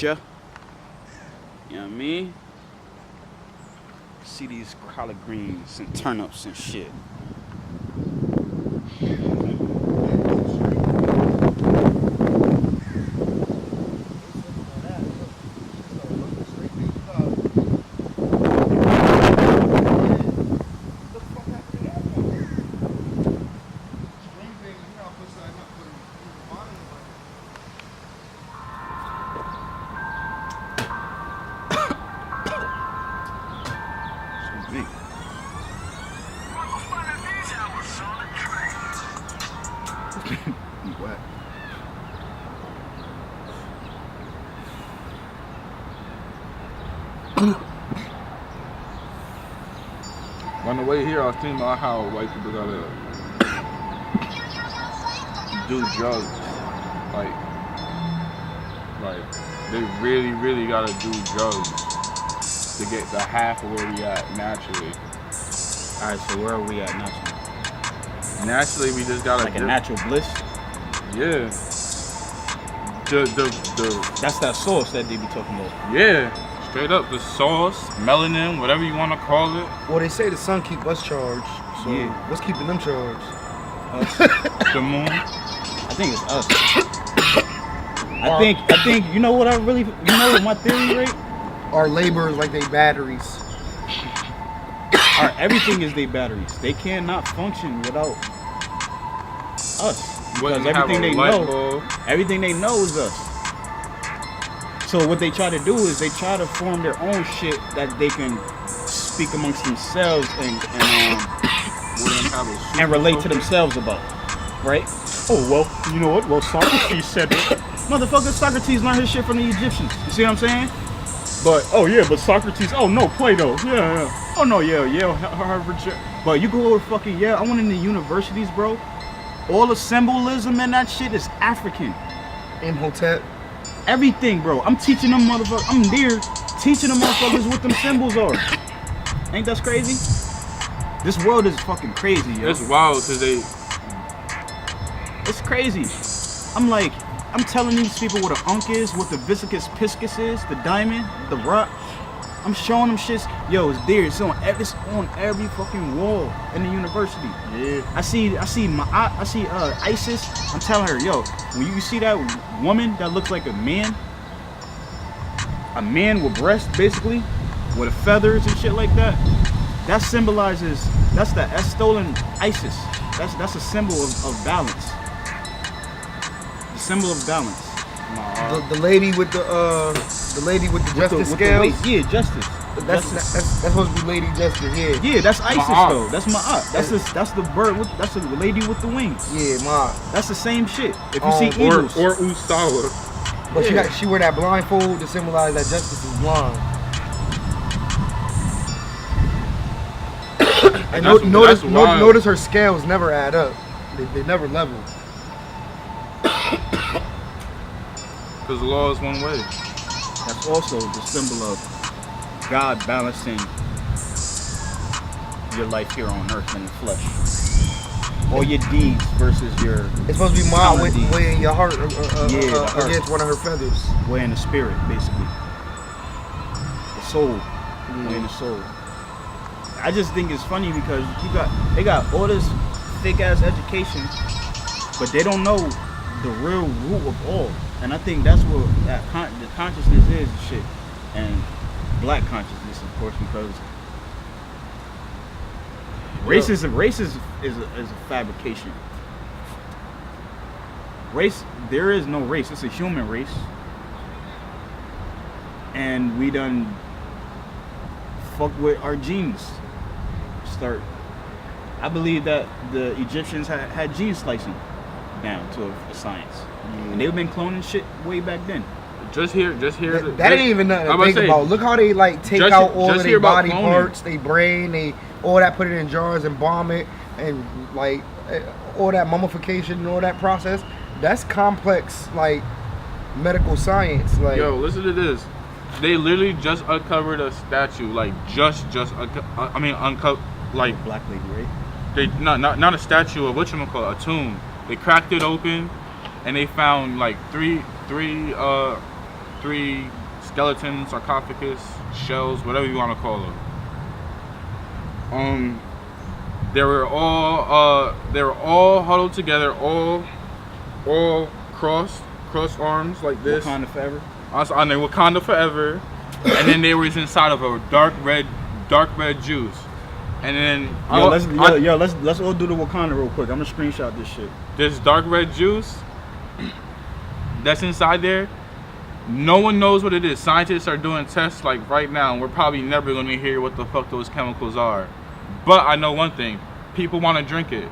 Sha. You know what I mean? See these collard greens and turnips and shit. What? On the way here, I was thinking about how white people gotta do drugs. Like they really, really gotta do drugs to get the half of where we at naturally. Alright, so where are we at naturally? Naturally, we just gotta like a natural bliss. Yeah. That's that sauce that they be talking about. Yeah. Straight up, the sauce, melanin, whatever you want to call it. Well, they say the sun keep us charged. So Yeah. what's keeping them charged? Us. The moon. I think it's us. I think you know what my theory, right? Our labor is like they batteries. Everything is their batteries. They cannot function without us. Because everything they know is us. So what they try to do is they try to form their own shit that they can speak amongst themselves and relate to themselves about, right? Oh well, you know what? Well, Socrates said it. Motherfucker, Socrates learned his shit from the Egyptians. You see what I'm saying? But but Socrates. Oh no, Plato. Yeah. Oh no, Yale, Harvard. But you go to fucking Yale. I went into universities, bro. All the symbolism and that shit is African. Imhotep. Everything, bro. I'm teaching them motherfuckers. I'm there teaching them motherfuckers what them symbols are. Ain't that crazy? This world is fucking crazy, yo. It's wild because It's crazy. I'm telling these people what an unk is, what the viscous piscus is, the diamond, the rock. I'm showing them shits. Yo, it's there. It's on every fucking wall in the university. Yeah. I see Isis. I'm telling her, yo, when you see that woman that looks like a man with breasts, basically, with feathers and shit like that, that symbolizes, that's stolen Isis. That's a symbol of balance. The symbol of balance. The lady with the justice scales. Yeah, justice. That's supposed to be Lady Justice. Yeah. Yeah, that's Isis though. That's Ma'at. That's the bird. That's the lady with the wings. Yeah, Ma'at. That's the same shit. If you see eagles or Usawa. But she wear that blindfold to symbolize that justice is blind. And notice her scales never add up. They never level. Because the law is one way. That's also the symbol of God balancing your life here on earth in the flesh. All your deeds versus your. It's supposed to be mild weighing your heart against one of her feathers. Weighing the spirit, basically. The soul. Weighing the soul. I just think it's funny because they got all this fake ass education, but they don't know the real root of all. And I think that's what the consciousness is and shit. And black consciousness, of course, because race is a fabrication. Race, there is no race. It's a human race. And we done fuck with our genes. I believe that the Egyptians had gene slicing down to a science. And they've been cloning shit way back then. Just here. That ain't even nothing to think about. Look how they take out all of their body parts, their brain, all that, put it in jars and bomb it, and like all that mummification and all that process. That's complex, like medical science. Like, yo, listen to this. They literally just uncovered a statue, like uncovered, like black lady, right? They not a statue of whatchamacallit, a tomb. They cracked it open, and they found like three 3 skeletons, sarcophagus, shells, whatever you want to call them. They were all huddled together, all crossed arms like this. Wakanda forever. On the Wakanda forever, and then they was inside of a dark red juice, and then let's all do the Wakanda real quick. I'm gonna screenshot this shit. This dark red juice that's inside there, no one knows what it is. Scientists are doing tests like right now, and we're probably never gonna hear what the fuck those chemicals are. But I know one thing: people want to drink it.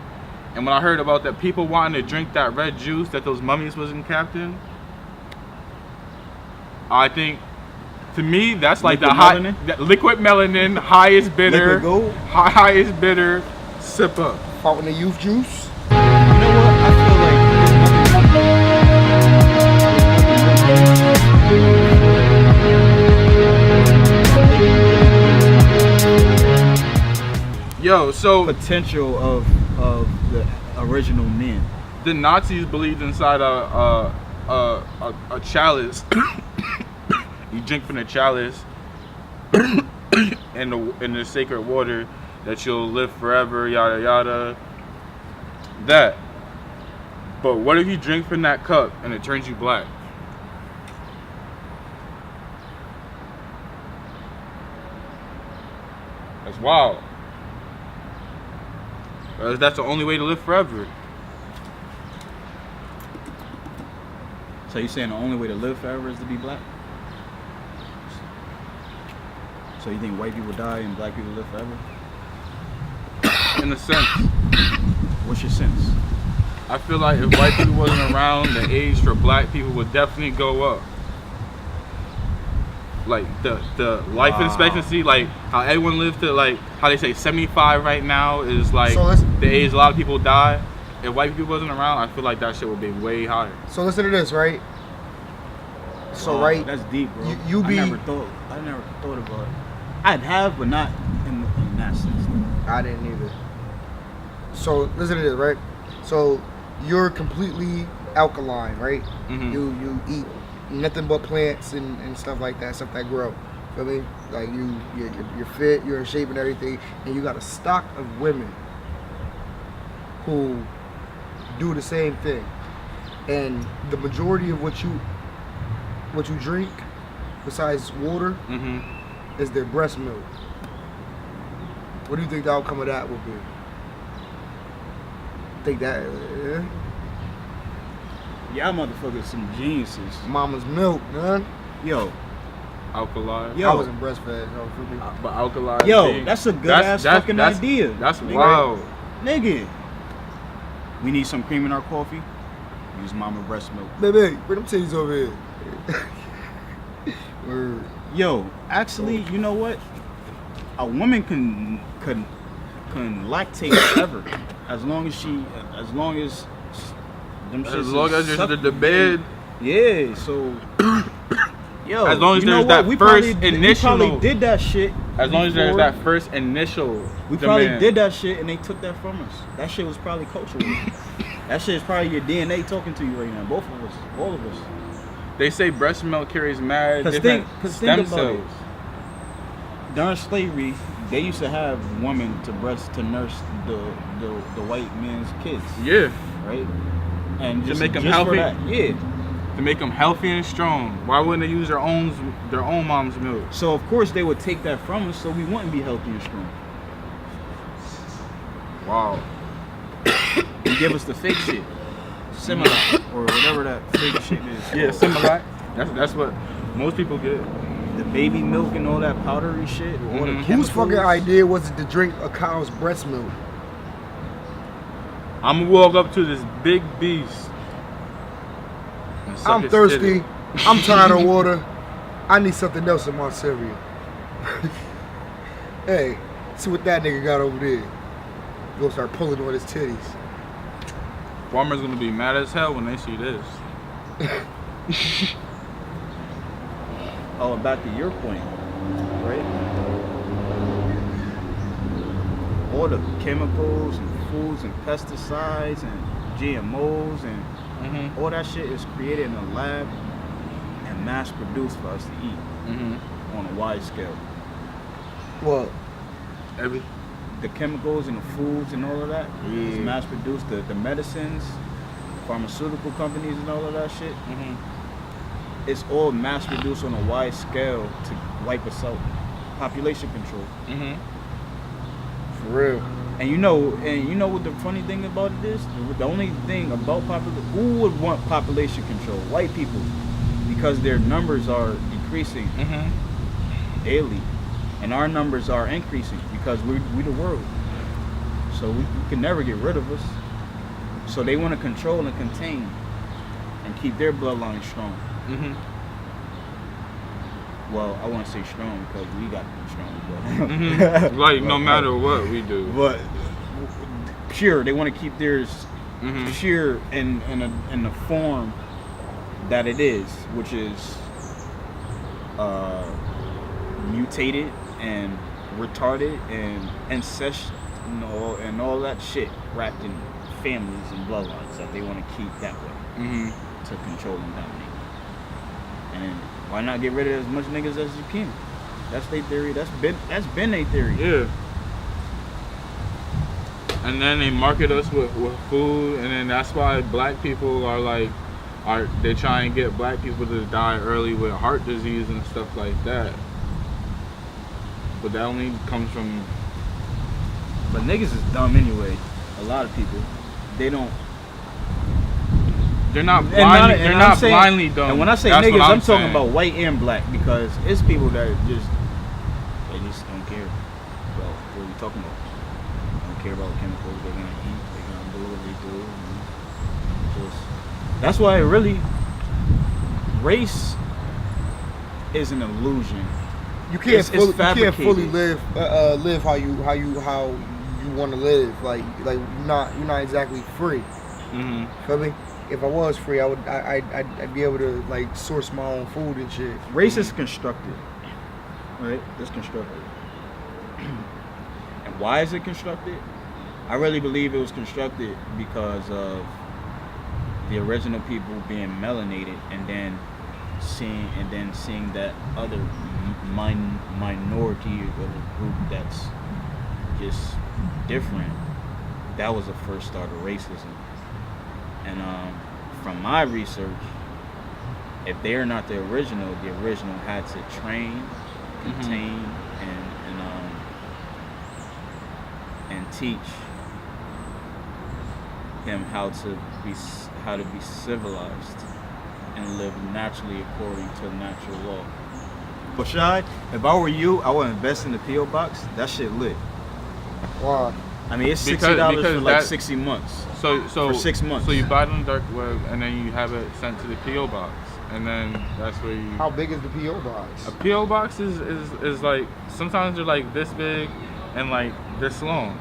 And when I heard about that, people wanting to drink that red juice that those mummies was encapped in, I think, to me, that's like liquid melanin, highest bitter, liquid gold, highest bitter, sip up. Fountain of youth juice. You know what? I feel like Yo, so potential of the original men. The Nazis believed inside a chalice. You drink from the chalice and the sacred water that you'll live forever, yada yada. That. But what if you drink from that cup and it turns you black? That's wild. That's the only way to live forever. So you're saying the only way to live forever is to be black? So you think white people die and black people live forever? In a sense. What's your sense? I feel like if white people wasn't around, the age for black people would definitely go up. Like the life expectancy, like how everyone lives to, like how they say 75 right now is like the age a lot of people die. If white people wasn't around, I feel like that shit would be way higher. So listen to this, right? So right, that's deep, bro. I never thought about it. I'd have, but not in that sense. I didn't either. So listen to this, right? So you're completely alkaline, right? Mm-hmm. You eat nothing but plants and stuff like that, stuff that grow. Feel me? Like you're fit, you're in shape and everything, and you got a stock of women who do the same thing. And the majority of what you drink, besides water, mm-hmm. is their breast milk. What do you think the outcome of that will be? Think that? Y'all motherfuckers some geniuses. Mama's milk, man. Yo. Alkaline. I wasn't breastfed, so feel me. But alkaline. Yo, that's a good ass fucking idea. That's wild. Nigga. We need some cream in our coffee. Use mama breast milk. Baby, bring them titties over here. Yo, actually, you know what? A woman can lactate forever, as long as them shits as long as there's the bed. Yeah. So, yo, as long as there's that first initial. We probably did that shit. As long as there's that first initial. We probably did that shit and they took that from us. That shit was probably cultural. That shit is probably your DNA talking to you right now. Both of us, all of us. They say breast milk carries mad different stem cells. During slavery, they used to have women to nurse the white man's kids. Yeah. Right. And to make them healthy. Yeah. To make them healthy and strong. Why wouldn't they use their own mom's milk? So of course they would take that from us, so we wouldn't be healthy and strong. Wow. And give us the fake shit, Similac or whatever that fake shit is. Yeah, Similac. That's what most people get. The baby milk and all that powdery shit. All the whose fucking idea was it to drink a cow's breast milk? I'm gonna walk up to this big beast. I'm thirsty. I'm tired of water. I need something else in my cereal. Hey, see what that nigga got over there. Gonna start pulling on his titties. Farmers gonna be mad as hell when they see this. Oh, and back to your point, right? All the chemicals and foods and pesticides and GMOs and all that shit is created in a lab and mass produced for us to eat on a wide scale. What? The chemicals and the foods and all of that is mass produced. The medicines, pharmaceutical companies and all of that shit. It's all mass produced on a wide scale to wipe us out. Population control. For real. And you know what the funny thing about it is? The only thing about who would want population control? White people, because their numbers are decreasing daily, and our numbers are increasing because we the world. So we can never get rid of us. So they want to control and contain and keep their bloodline strong. Well, I want to say strong because we got to be strong. But like no matter what we do. But pure, they want to keep theirs pure in the form that it is, which is mutated and retarded and ancestral and all that shit wrapped in families and bloodlines that they want to keep that way to control and dominate. And why not get rid of as much niggas as you can? That's their theory. That's been their theory. Yeah. And then they market us with food, and then that's why black people they try and get black people to die early with heart disease and stuff like that. But that only comes from. But niggas is dumb anyway. A lot of people, they don't. They're not blind. They're not blindly dumb. And when I say niggas, I'm talking about white and black, because it's people that they just don't care about what we talking about. They don't care about what chemicals they're gonna eat. They're gonna do what they do. That's why race is an illusion. You can't fully live how you want to live. Like you're not exactly free. Feel me? If I was free, I'd be able to like source my own food and shit. Race is constructed, right? It's constructed. And why is it constructed? I really believe it was constructed because of the original people being melanated, and then seeing that other minority or group that's just different. That was the first start of racism. And from my research, if they're not the original had to train, contain, and teach him how to be civilized and live naturally according to natural law. But Shai, if I were you, I would invest in the P.O. box. That shit lit. Why? I mean, it's $60 for like 60 months. So for 6 months. So you buy it on the dark web, and then you have it sent to the P.O. box, and then that's where you. How big is the P.O. box? A P.O. box is like, sometimes they're like this big and like this long.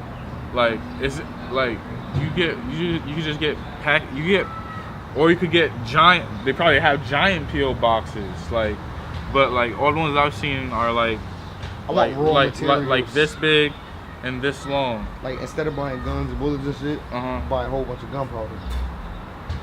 Like it's like you can just get packed. Or you could get giant. They probably have giant P.O. boxes, like, but like all the ones I've seen are like this big and this long. Like instead of buying guns and bullets and shit, buy a whole bunch of gunpowder.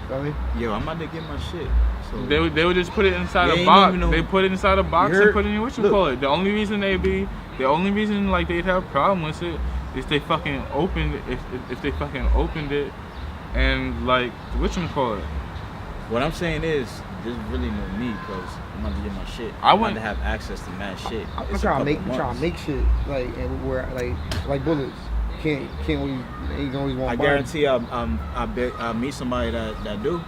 Feel me? Yo, I'm about to get my shit. So they would just put it inside a box. They put it inside a box and put it in whatchamacallit. The only reason like they'd have a problem with it is they fucking opened it. If they fucking opened it and like whatchamacallit. What I'm saying is, there's really no need, because I'm about to get my shit. I want to have access to mad shit. I'm trying to make shit like, and where like bullets. Can't always, ain't always want. I guarantee I'll meet somebody that do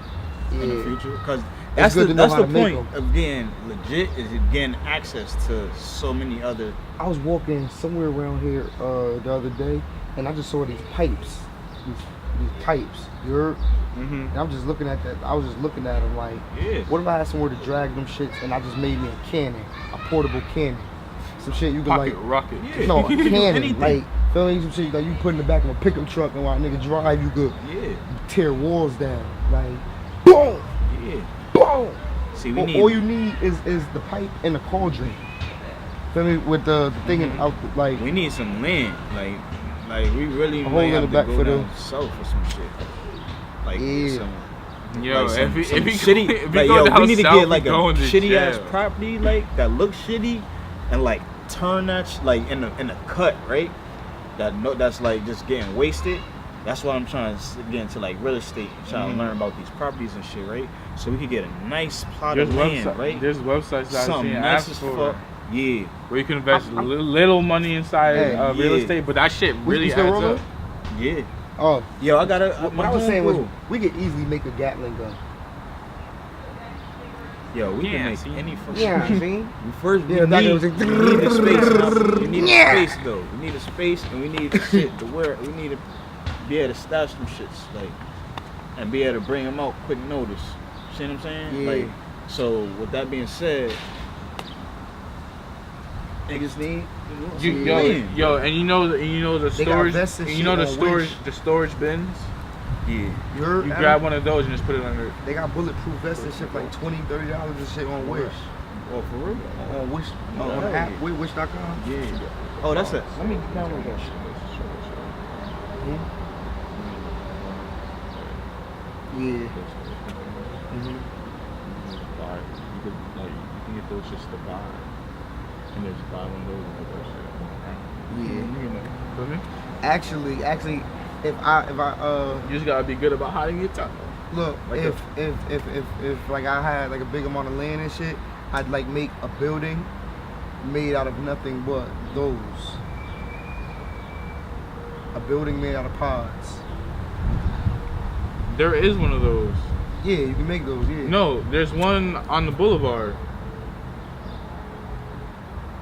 in the future, because that's the point of getting legit, is getting access to so many other. I was walking somewhere around here the other day, and I just saw these pipes. These pipes. And I'm just looking at that. I was just looking at them like, what if I had somewhere to drag them shits, and I just made me a cannon, a portable cannon, some shit you could like rocket. No, a cannon, like feel me? Some shit like you put in the back of a pickup truck, and while a nigga drive, you could tear walls down, like boom, boom. See, all you need is the pipe and the cauldron. Feel me? With the thing out, like we need some land, like we really might have to go down south for some shit. Like some Yo, like if he shitty, if like, he go down we need to south, get like a going to shitty jail. ass property like that looks shitty, and like turn that like in the cut, right? That's like just getting wasted. That's why I'm trying to get into like real estate, trying to learn about these properties and shit, right? So we could get a nice plot of land, right? There's websites that I've seen nice as for. fuck. Yeah, Where you can invest little money inside real estate, but that shit really adds up. Yeah. Oh, yo, I gotta. What I was saying was, we could easily make a Gatling gun. Yo, we can make any fucking. Yeah, see. First, we need the space. We need a space though. We need a space, and we need the shit to wear. We need to be able to stash some shits, like, and be able to bring them out quick notice. See what I'm saying? Yeah. Like, so with that being said, niggas need. Yo, and you know the storage, and you know the storage bins. Yeah. You grab one of those and just put it under. They got bulletproof vests and shit for like $20, $30 and shit on Wish. Oh, for real? On Wish, on the app, Wish.com. Yeah. Oh, that's it. Let me download that shit. Yeah. You can get those just to buy, and just buy one of those and put that shit. Yeah. Actually, if I you just gotta be good about hiding your tongue. look, Like if like I had like a big amount of land and shit, I'd like make a building made out of nothing but those. A building made out of pods. There is one of those. Yeah, you can make those. Yeah. No, there's one on the boulevard.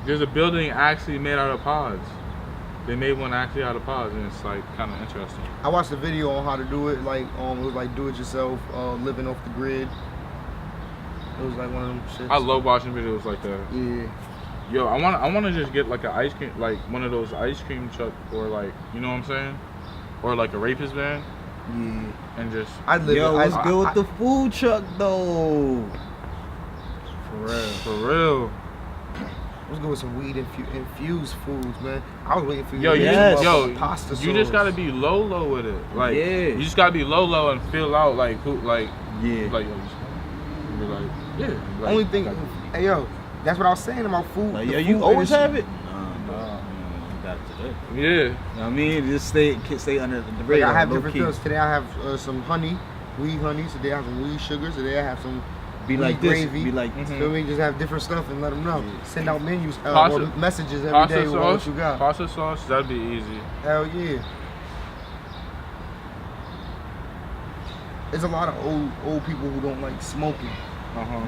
There's a building actually made out of pods. They made one actually out of pods, and it's like kind of interesting. I watched a video on how to do it. Like, it was like do it yourself, living off the grid. It was like one of them shits. I love watching videos like that. Yeah. Yo, I want to just get like an ice cream, like one of those ice cream truck, or like, you know what I'm saying, or like a rapist van. Yeah. And just. Yo, what's good with the food truck though? For real. Let's go with some weed infused foods, man. I was waiting for you. Pasta sauce. You just gotta be low with it. Like, you just gotta be low and fill out like who, like, yeah, like, yo, be like, yeah. Like, only thing, hey yo, that's what I was saying about food. Like, yo, you always have it. No. Got it today. Yeah. You know what I mean, just stay under the radar. I have different pills. Today I have some honey, weed honey. Today I have some weed sugar. Today I have some. Be like gravy. Be like, So we just have different stuff and let them know. Yeah. Send out menus, messages every pasta day with what you got. Pasta sauce, that'd be easy. Hell yeah. There's a lot of old people who don't like smoking,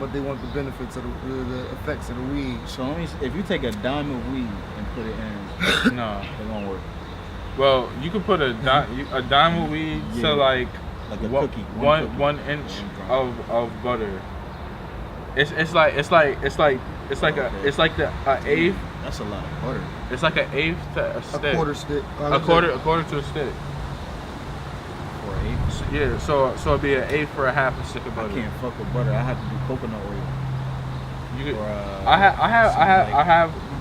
but they want the benefits of the effects of the weed. So if you take a dime of weed and put it in, no, it won't work. Well, you could put a dime of weed to like a cookie, one inch of butter. It's like the eighth. That's a lot of butter. It's like an eighth to a stick. A quarter stick. A quarter to a stick. For an eighth. Yeah, so it'd be an eighth for a half a stick of butter. I can't fuck with butter. I have to do coconut oil. You could. I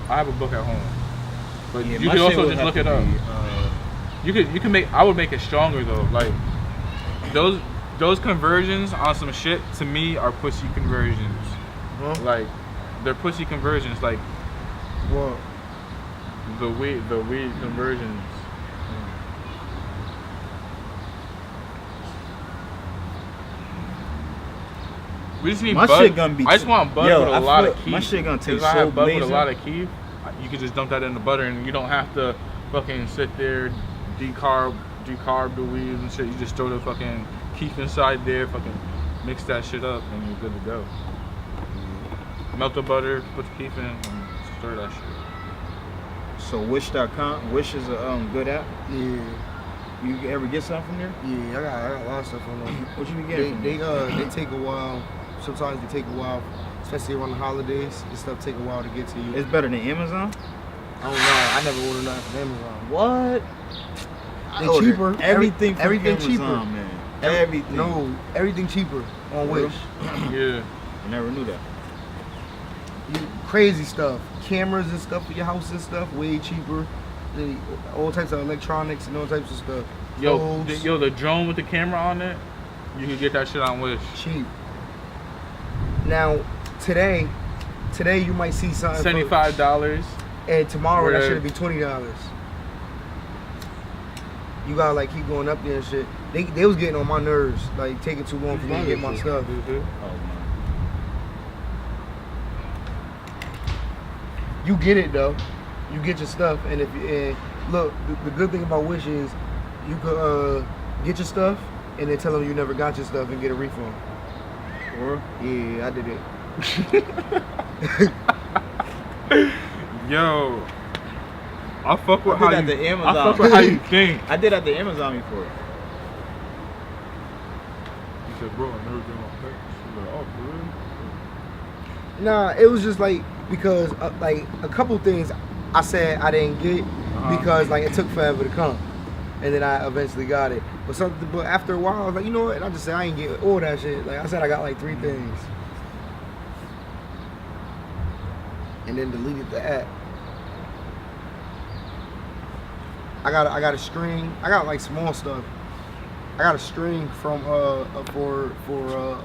have a book at home, but you can also just look it up. You can make. I would make it stronger though. Like those conversions on some shit to me are pussy conversions. Like they're pussy conversions. Like what? The weed conversions. We just need my bud. Shit gonna be I just want bud with a lot of keef. My shit gonna taste I so have bud blazing. with a lot of keef. You can just dump that in the butter, and you don't have to fucking sit there, decarb the weed and shit. You just throw the fucking keef inside there, fucking mix that shit up, and you're good to go. Melt the butter, put the keef in, and stir that shit. So Wish.com, Wish is a good app. Yeah. You ever get something from there? Yeah, I got a lot of stuff on there. What you been getting? They take a while. Sometimes they take a while, especially around the holidays. This stuff take a while to get to you. It's better than Amazon? I don't know. I never ordered nothing from Amazon. What? They cheaper. Everything Amazon, cheaper, man. Everything. No, everything cheaper on Wish. Yeah. I never knew that. Crazy stuff. Cameras and stuff for your house and stuff, way cheaper. All types of electronics and all types of stuff. Yo, the drone with the camera on it. You can get that shit on Wish. Cheap. Now, today you might see something $75. And tomorrow that should be $20. You gotta like keep going up there and shit. They was getting on my nerves, like taking too long for me to get my stuff. You get it though. You get your stuff, and look, the good thing about Wish is you could get your stuff and then tell them you never got your stuff and get a refund. Or? Yeah, I did it. Yo, I fuck with how you. The Amazon. I fuck with how you think. I did at the Amazon before. He said, "Bro, I never did my pay." She's like, "Oh, for real?" Nah, it was just like because like a couple things I said I didn't get because like it took forever to come, and then I eventually got it. But after a while, I was like, you know what? And I just said I ain't get all that shit. Like I said, I got like 3 things, and then deleted the app. I got a string. I got like small stuff. I got a string from for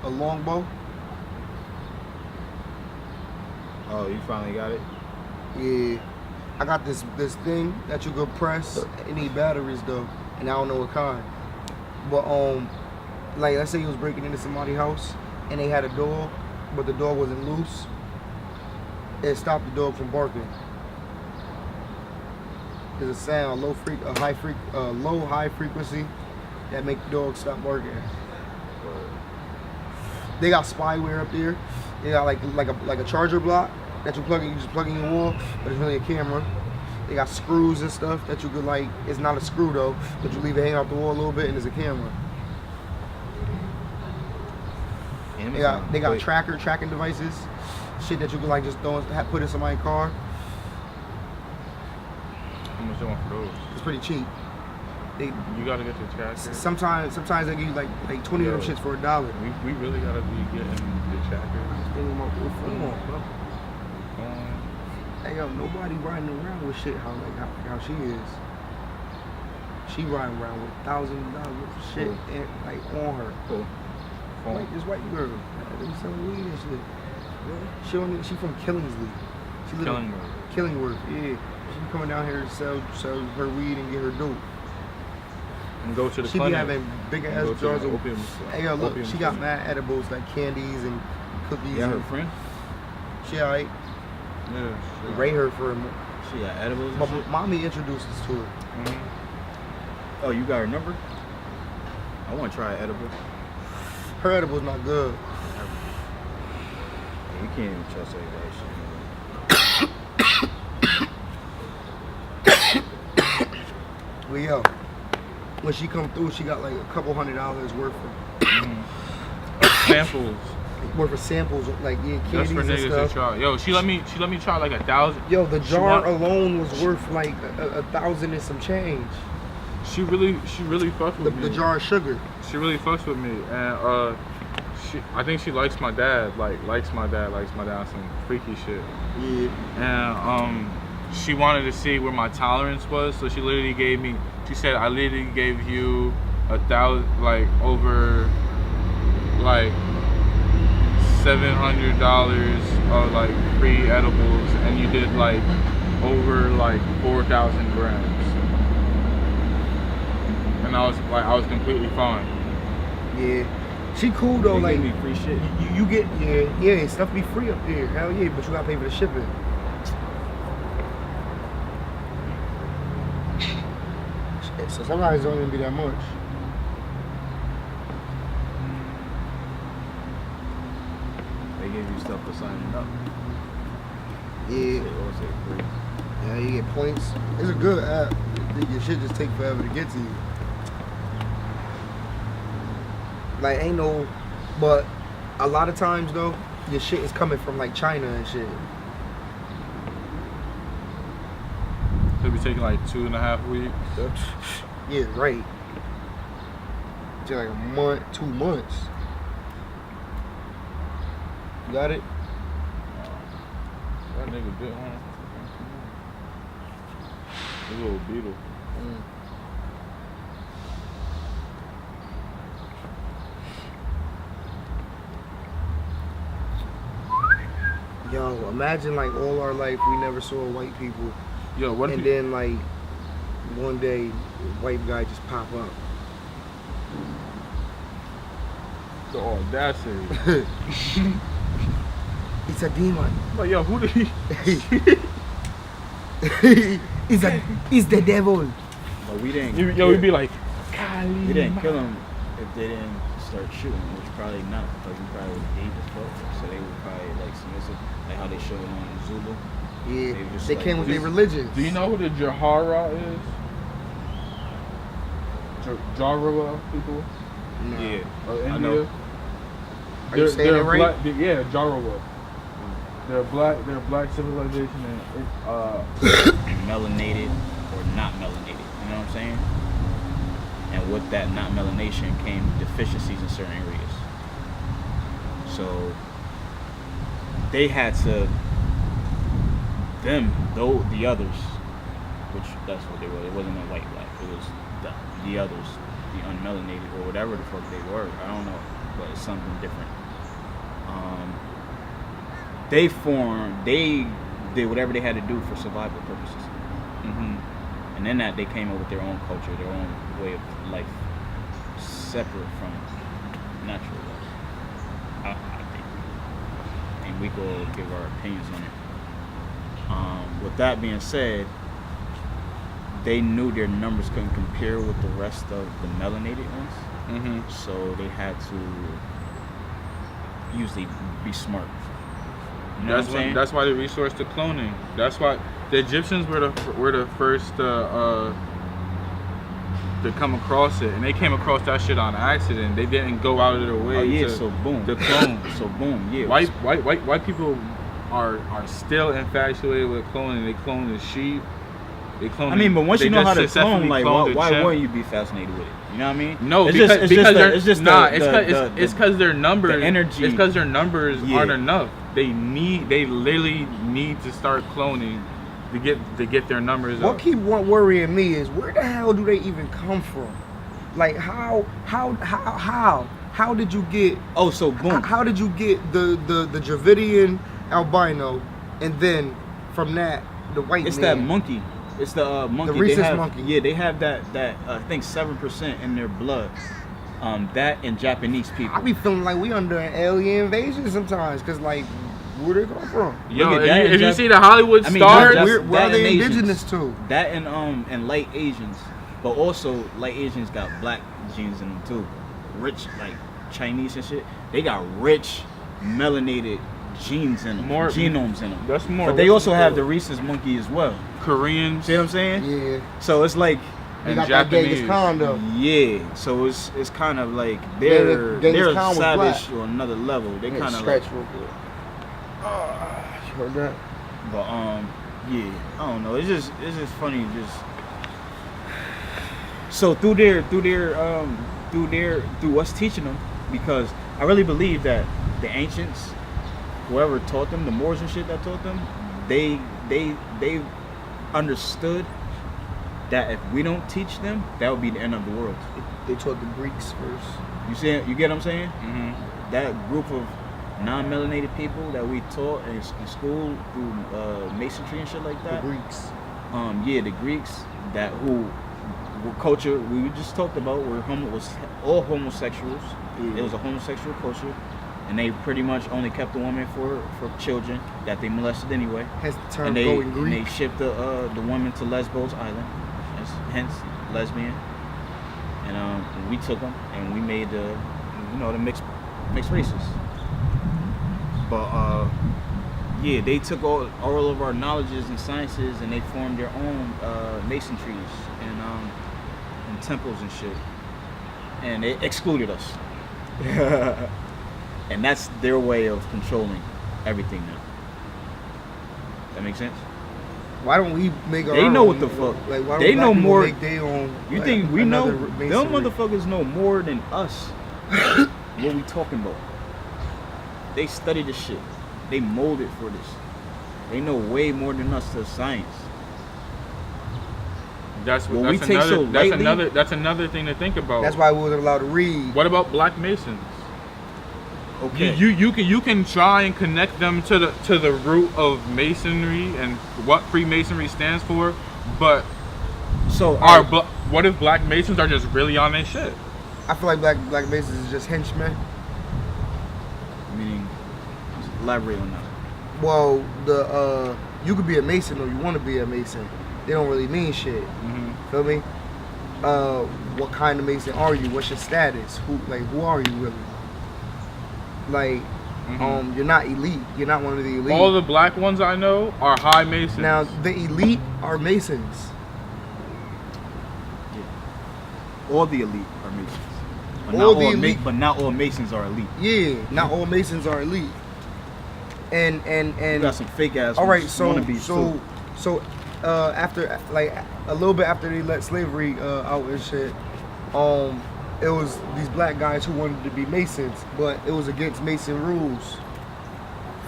a longbow. Oh, you finally got it? Yeah. I got this thing that you could press. It need batteries though, and I don't know what kind. But like let's say you was breaking into somebody's house and they had a dog, but the dog wasn't loose. It stopped the dog from barking. There's a sound, low high frequency that make the dog stop barking. They got spyware up there. They got like a charger block that you just plug in your wall, but it's really a camera. They got screws and stuff that you could like. It's not a screw though, but you leave it hanging off the wall a little bit, and there's a camera. They got tracking devices, shit that you can like just put in somebody's car. How much they want for those? It's pretty cheap. You gotta get the tracker. Sometimes they give you like 20 of them shits for $1. We really gotta be getting the tracker. Hey yo, nobody riding around with shit how she is. She riding around with $1,000 worth of shit and, like on her. This white girl, they be selling weed and shit. Yeah. She from Killingsley. She live in Killingworth. Yeah. She be coming down here to sell her weed and get her dope. And go to the she clinic. Be having big ass jars of opium. Hey yo, look, she got mad edibles like candies and cookies. Yeah, her friend. She alright. Yeah. Ray her for him. She got edibles. But mommy introduced us to her. Oh, you got her number? I want to try an edible. Her edible's not good. Yeah, you can't even trust that shit. Well, yo, when she come through, she got like a couple $100 worth of samples. Worth of samples, like candies just for niggas and stuff. To try. Yo, she let me try like 1,000. Yo, the jar alone was worth like 1,000 and some change. She really fucks with me. The jar of sugar. She really fucks with me, and I think she likes my dad. Likes my dad on some freaky shit. Yeah. And she wanted to see where my tolerance was, so she literally gave me. She said, I literally gave you 1,000, like over, like $700 of like free edibles, and you did like over like 4,000 grams. And I was completely fine. Yeah, she cool though. They like give me free shit. You get stuff be free up there. Hell yeah, but you gotta pay for the shipping. So sometimes it don't even be that much. They give you stuff for signing up. Yeah. Yeah, you get points. It's a good app. Your shit just take forever to get to you. Like ain't no, but a lot of times though, your shit is coming from like China and shit. It'll be taking like 2.5 weeks. Yeah, right. It's like a month, 2 months. You got it? That nigga bit one. A little beetle. Yo, imagine like all our life we never saw white people. Yo, what? And then like one day, white guy just pop up. The audacity. It's a demon. But yo, who did he? It's the devil. But we didn't. We'd be like, we didn't kill him if they didn't start shooting, which probably not, because we probably would hate as fuck. So they would probably like submissive, like how they showed it on Zulu. Yeah, they like, came with their religion. Do you know who the Jahara is? Jahara people? No. Yeah, India? I know. Are you saying it right? Black, yeah, Jahara. They're black civilization and melanated or not melanated. You know what I'm saying? And with that not melanation came deficiencies in certain areas. So they had to the others, which that's what they were. It wasn't a white black. It was the others, the unmelanated or whatever the fuck they were. I don't know, but it's something different. They did whatever they had to do for survival purposes. Mm-hmm. And then they came up with their own culture, their own way of life, separate from natural life. I think. And we could give our opinions on it. With that being said, they knew their numbers couldn't compare with the rest of the melanated ones. Mm-hmm. So they had to usually be smart. You know that's why they resourced to cloning. That's why the Egyptians were the first to come across it, and they came across that shit on accident. They didn't go out of their way to clone. So boom, yeah. White people are still infatuated with cloning. They clone the sheep. They clone. I mean, but once you know how to clone, like why wouldn't you be fascinated with it? You know what I mean? No, it's because their numbers. The energy. It's because their numbers aren't enough. They literally need to start cloning to get their numbers up. What keep worrying me is where the hell do they even come from? Like how did you get? Oh, so boom. How did you get the Dravidian albino, and then from that the white? It's man? that monkey. It's the monkey. The rhesus monkey. Yeah, they have that I think 7% in their blood. That and Japanese people. I be feeling like we under an alien invasion sometimes, cause like where they come from? Yo, if you see the Hollywood stars, where are they indigenous to? That and light Asians, but also light Asians got black genes in them too. Rich like Chinese and shit. They got rich melanated genes in them, genomes in them. That's more. But they also have the rhesus monkey as well. Koreans. See what I'm saying? Yeah. So it's like. They got Japanese. That Genghis Khan. Yeah, so it's kind of like they're savage to another level. They kind of stretch real good. You heard that? But yeah, I don't know. It's just funny. So through us teaching them, because I really believe that the ancients, whoever taught them, the Moors and shit that taught them, they understood that if we don't teach them, that would be the end of the world. They taught the Greeks first. You see? You get what I'm saying? Mm-hmm. That group of non-melanated people that we taught in school through masonry and shit like that. The Greeks. The Greeks that who culture we just talked about was all homosexuals. Yeah. It was a homosexual culture, and they pretty much only kept the women for children that they molested anyway. Hence the term going Greek. And they shipped the women to Lesbos Island. Hence lesbian, and we took them and we made the mixed races. But they took all of our knowledges and sciences and they formed their own mason trees and temples and shit, and they excluded us. And that's their way of controlling everything now. That makes sense? Why don't we make our They know own, what the fuck. Like, why they don't know more. Make their own, you like, think we know? masonry? Them motherfuckers know more than us. What we talking about? They study this shit. They molded for this. They know way more than us to science. That's another thing to think about. That's why we wasn't allowed to read. What about black masons? Okay. You can try and connect them to the root of masonry and what Freemasonry stands for, but so what if Black Masons are just really on their shit? I feel like Black Masons is just henchmen. Meaning, elaborate on that. Well, you could be a Mason or you want to be a Mason. They don't really mean shit. Mm-hmm. Feel me? What kind of Mason are you? What's your status? Who are you really? Like, you're not elite. You're not one of the elite. All the Black ones I know are high Masons. Now, the elite are Masons. Yeah. All the elite are Masons. But not all Masons are elite. Yeah, not all Masons are elite. And you got some fake ass. All right, so after like a little bit after they let slavery out and shit, it was these Black guys who wanted to be Masons, but it was against Mason rules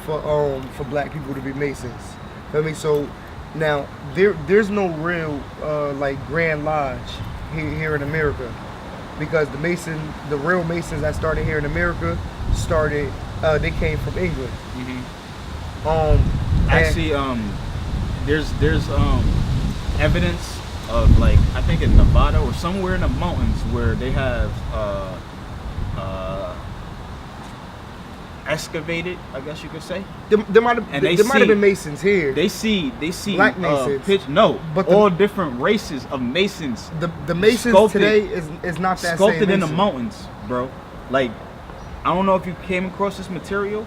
for Black people to be Masons. Feel me? So now there's no real like Grand Lodge here in America, because the real Masons that started here in America they came from England. Actually, there's evidence of, like, I think in Nevada or somewhere in the mountains where they have excavated, I guess you could say. There might have been Masons here. They see Black Masons. But all different races of Masons. The Masons today is not that sculpted same in the Mason. mountains, bro. Like, I don't know if you came across this material,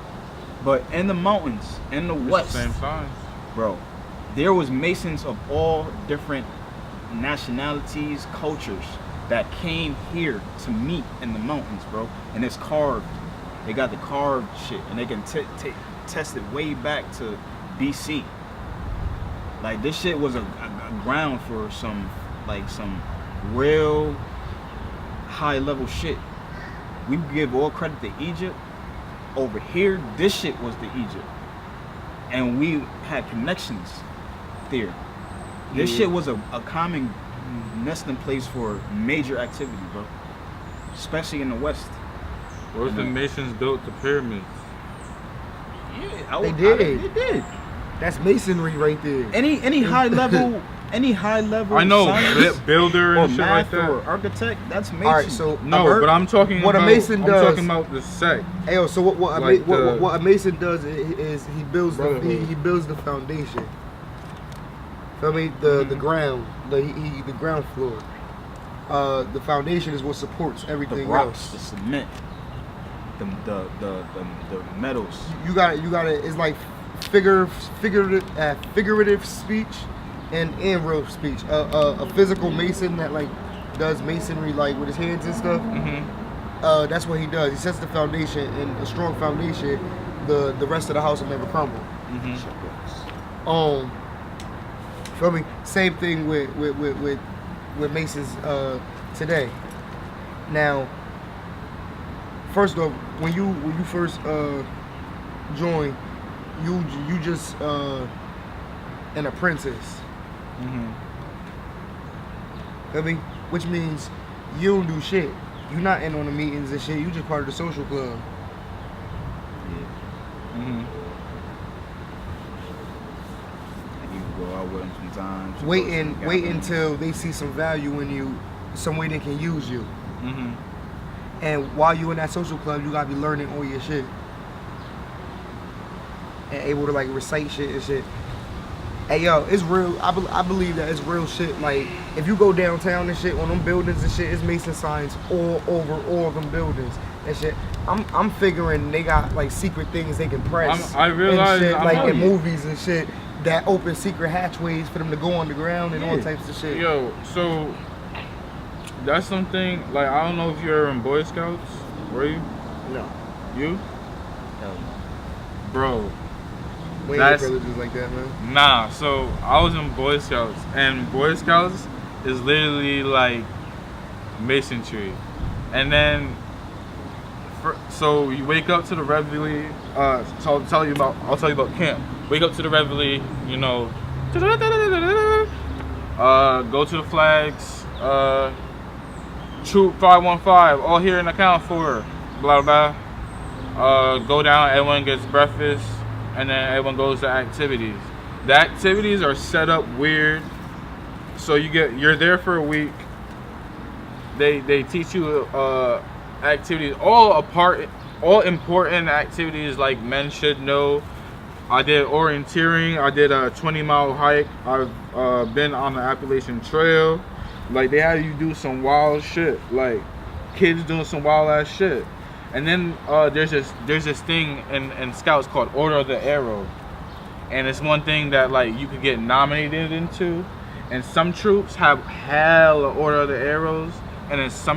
but in the mountains, in the west, same size, bro, there was Masons of all different nationalities, cultures that came here to meet in the mountains, bro. And it's carved. They got the carved shit, and they can test it way back to BC. Like, this shit was a ground for some real high level shit. We give all credit to Egypt. Over here, this shit was the Egypt, and we had connections there. This shit was a common nesting place for major activity, bro, especially in the West. What if the Masons built the pyramids? Yeah, they did. That's masonry right there. Any high level. Any high level, I know, science builder and shit math like that, or architect. That's Mason. All right, so but I'm talking what about, a Mason does. I'm talking about the sect. Hey, so what a Mason does is he builds the foundation. Feel me? The ground, the ground floor. The foundation is what supports everything the rocks, else. the cement, the metals. You got it. It's like figurative speech. And real speech, a physical Mason that like does masonry like with his hands and stuff. That's what he does. He sets the foundation, and a strong foundation, the rest of the house will never crumble. Feel me? Same thing with Masons today. Now, first off, when you first join, you just an apprentice. Feel me? Which means you don't do shit. You're not in on the meetings and shit. You just part of the social club. And you go out with them sometimes. Wait until they see some value in you, some way they can use you. And while you in that social club, you gotta be learning all your shit and able to like recite shit and shit. Hey yo, it's real. I believe that it's real shit. Like, if you go downtown and shit on them buildings and shit, it's Mason signs all over all of them buildings and shit. I'm figuring they got like secret things they can press. I realize, and shit, like in movies and shit, that open secret hatchways for them to go underground and all types of shit. Yo, so that's something, like, I don't know if you're in Boy Scouts. Were you? No. You? No. Bro. We ain't privileges like that, man. Nah, so I was in Boy Scouts, and Boy Scouts is literally like masonry. And then, so you wake up to the reveille. So I'll tell you about camp. Wake up to the reveille, you know. Go to the flags. Troop 515, all here in the count for, blah blah. go down, everyone gets breakfast, and then everyone goes to activities. The activities are set up weird, so you're there for a week. They teach you activities, all important activities like men should know. I did orienteering. I did a 20-mile hike. I've been on the Appalachian Trail. Like, they had you do some wild shit. Like, kids doing some wild ass shit. And then there's this thing in Scouts called Order of the Arrow, and it's one thing that like you could get nominated into. And some troops have hella Order of the Arrows, and then some